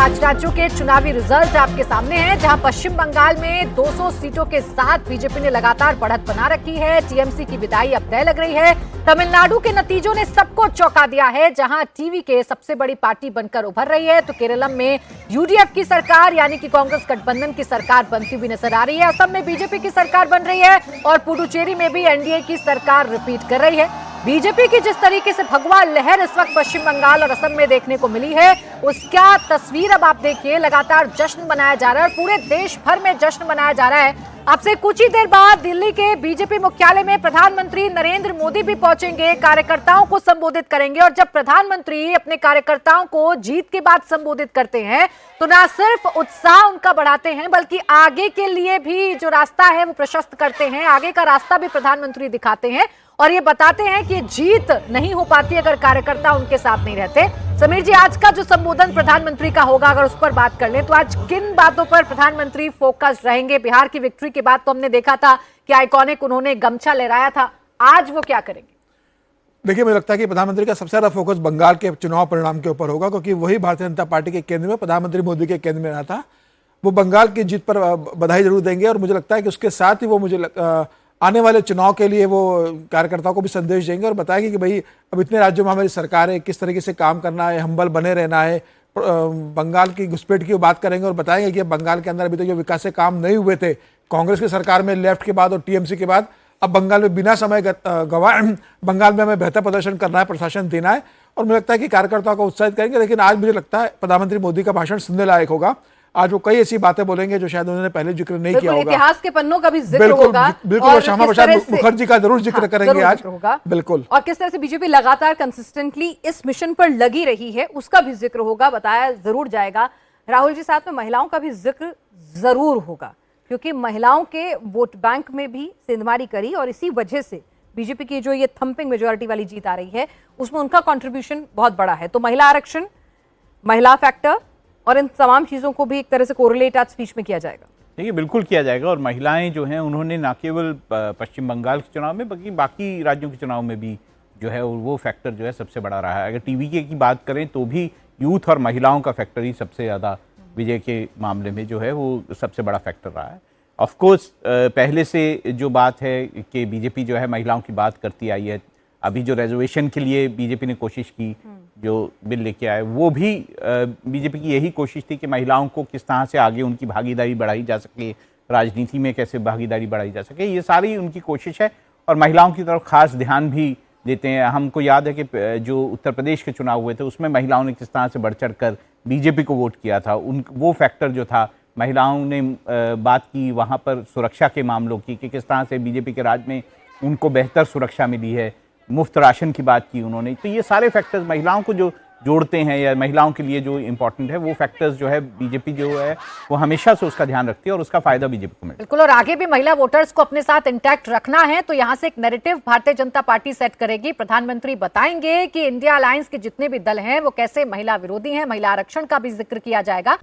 5 राज्यों के चुनावी रिजल्ट आपके सामने हैं, जहां पश्चिम बंगाल में 200 सीटों के साथ बीजेपी ने लगातार बढ़त बना रखी है। टीएमसी की विदाई अब तय लग रही है। तमिलनाडु के नतीजों ने सबको चौंका दिया है, जहां टीवी के सबसे बड़ी पार्टी बनकर उभर रही है। तो केरलम में यूडीएफ की सरकार यानी कि कांग्रेस गठबंधन की सरकार बनती हुई नजर आ रही है। असम में बीजेपी की सरकार बन रही है और पुडुचेरी में भी एनडीए की सरकार रिपीट कर रही है। बीजेपी की जिस तरीके से भगवा लहर इस वक्त पश्चिम बंगाल और असम में देखने को मिली है, उसका तस्वीर अब आप देखिए। लगातार जश्न मनाया जा रहा है और पूरे देश भर में जश्न मनाया जा रहा है। अब से कुछ ही देर बाद दिल्ली के बीजेपी मुख्यालय में प्रधानमंत्री नरेंद्र मोदी भी पहुंचेंगे, कार्यकर्ताओं को संबोधित करेंगे। और जब प्रधानमंत्री अपने कार्यकर्ताओं को जीत के बाद संबोधित करते हैं तो न सिर्फ उत्साह उनका बढ़ाते हैं, बल्कि आगे के लिए भी जो रास्ता है वो प्रशस्त करते हैं। आगे का रास्ता भी प्रधानमंत्री दिखाते हैं और ये बताते हैं कि जीत नहीं हो पाती अगर कार्यकर्ता उनके साथ नहीं रहते। समीर जी, आज का जो संबोधन प्रधानमंत्री का होगा, अगर उस पर बात कर लें तो आज किन बातों पर प्रधानमंत्री फोकस रहेंगे? बिहार की विक्ट्री के बाद तो हमने देखा था कि आइकॉनिक उन्होंने गमछा लहराया था, आज वो क्या करेंगे? देखिए, मुझे लगता है कि प्रधानमंत्री का सबसे ज्यादा फोकस बंगाल के चुनाव परिणाम के ऊपर होगा, क्योंकि वही भारतीय जनता पार्टी के केंद्र में, प्रधानमंत्री मोदी के केंद्र में रहा था। वो बंगाल की जीत पर बधाई जरूर देंगे और मुझे लगता है कि उसके साथ ही वो आने वाले चुनाव के लिए वो कार्यकर्ताओं को भी संदेश देंगे और बताएंगे कि भाई अब इतने राज्यों में हमारी सरकार है, किस तरीके से काम करना है, हम्बल बने रहना है। बंगाल की घुसपैठ की बात करेंगे और बताएंगे कि बंगाल के अंदर अभी तक जो विकास से काम नहीं हुए थे कांग्रेस की सरकार में, लेफ्ट के बाद और टीएमसी के बाद, अब बंगाल में बिना समय गवाए बंगाल में हमें बेहतर प्रदर्शन करना है, प्रशासन देना है। और मुझे लगता है कि कार्यकर्ताओं को उत्साहित करेंगे। लेकिन आज मुझे लगता है प्रधानमंत्री मोदी का भाषण सुनने लायक होगा। आज वो कई ऐसी बातें बोलेंगे जो शायद उन्होंने पहले जिक्र नहीं किया होगा। इतिहास के पन्नों का भी जिक्र होगा। बिल्कुल, श्यामा प्रसाद मुखर्जी का जरूर जिक्र करेंगे आज। बिल्कुल। और किस तरह से बीजेपी लगातार कंसिस्टेंटली इस मिशन पर लगी रही है, उसका भी जिक्र होगा, बताया जरूर जाएगा। राहुल जी, साथ में महिलाओं का भी जिक्र जरूर होगा, क्योंकि महिलाओं के वोट बैंक में भी सेंधमारी करी और इसी वजह से बीजेपी की जो ये थंपिंग मेजोरिटी वाली जीत आ रही है, उसमें उनका कंट्रीब्यूशन बहुत बड़ा है। तो महिला आरक्षण, महिला फैक्टर और इन तमाम चीजों को भी एक तरह से कोरिलेट आज स्पीच में किया जाएगा। देखिए, बिल्कुल किया जाएगा। और महिलाएं जो हैं उन्होंने न केवल पश्चिम बंगाल के चुनाव में बल्कि बाकी राज्यों के चुनाव में भी जो है वो फैक्टर जो है सबसे बड़ा रहा है। अगर टीवी की बात करें तो भी यूथ और महिलाओं का फैक्टर ही सबसे ज़्यादा विजय के मामले में जो है वो सबसे बड़ा फैक्टर रहा है। ऑफ कोर्स पहले से जो बात है कि बीजेपी जो है महिलाओं की बात करती आई है। अभी जो रिजर्वेशन के लिए बीजेपी ने कोशिश की, जो बिल लेके आए, वो भी बीजेपी की यही कोशिश थी कि महिलाओं को किस तरह से आगे उनकी भागीदारी बढ़ाई जा सके, राजनीति में कैसे भागीदारी बढ़ाई जा सके, ये सारी उनकी कोशिश है। और महिलाओं की तरफ खास ध्यान भी देते हैं। हमको याद है कि जो उत्तर प्रदेश के चुनाव हुए थे उसमें महिलाओं ने किस तरह से बढ़ चढ़ कर बीजेपी को वोट किया था। वो फैक्टर जो था, महिलाओं ने बात की वहाँ पर सुरक्षा के मामलों की कि किस तरह से बीजेपी के राज में उनको बेहतर सुरक्षा मिली है। मुफ्त राशन की बात की उन्होंने। तो ये सारे फैक्टर्स महिलाओं को जो जोड़ते हैं या महिलाओं के लिए जो इंपॉर्टेंट है, वो फैक्टर्स जो है बीजेपी जो है वो हमेशा से उसका ध्यान रखती है और उसका फायदा बीजेपी को मिलता है। बिल्कुल। और आगे भी महिला वोटर्स को अपने साथ इंटैक्ट रखना है, तो यहां से एक narrative Bharatiya Janata party set करेगी। प्रधानमंत्री बताएंगे कि इंडिया अलायंस के जितने भी दल हैं वो कैसे महिला विरोधी हैं। महिला आरक्षण का भी जिक्र किया जाएगा।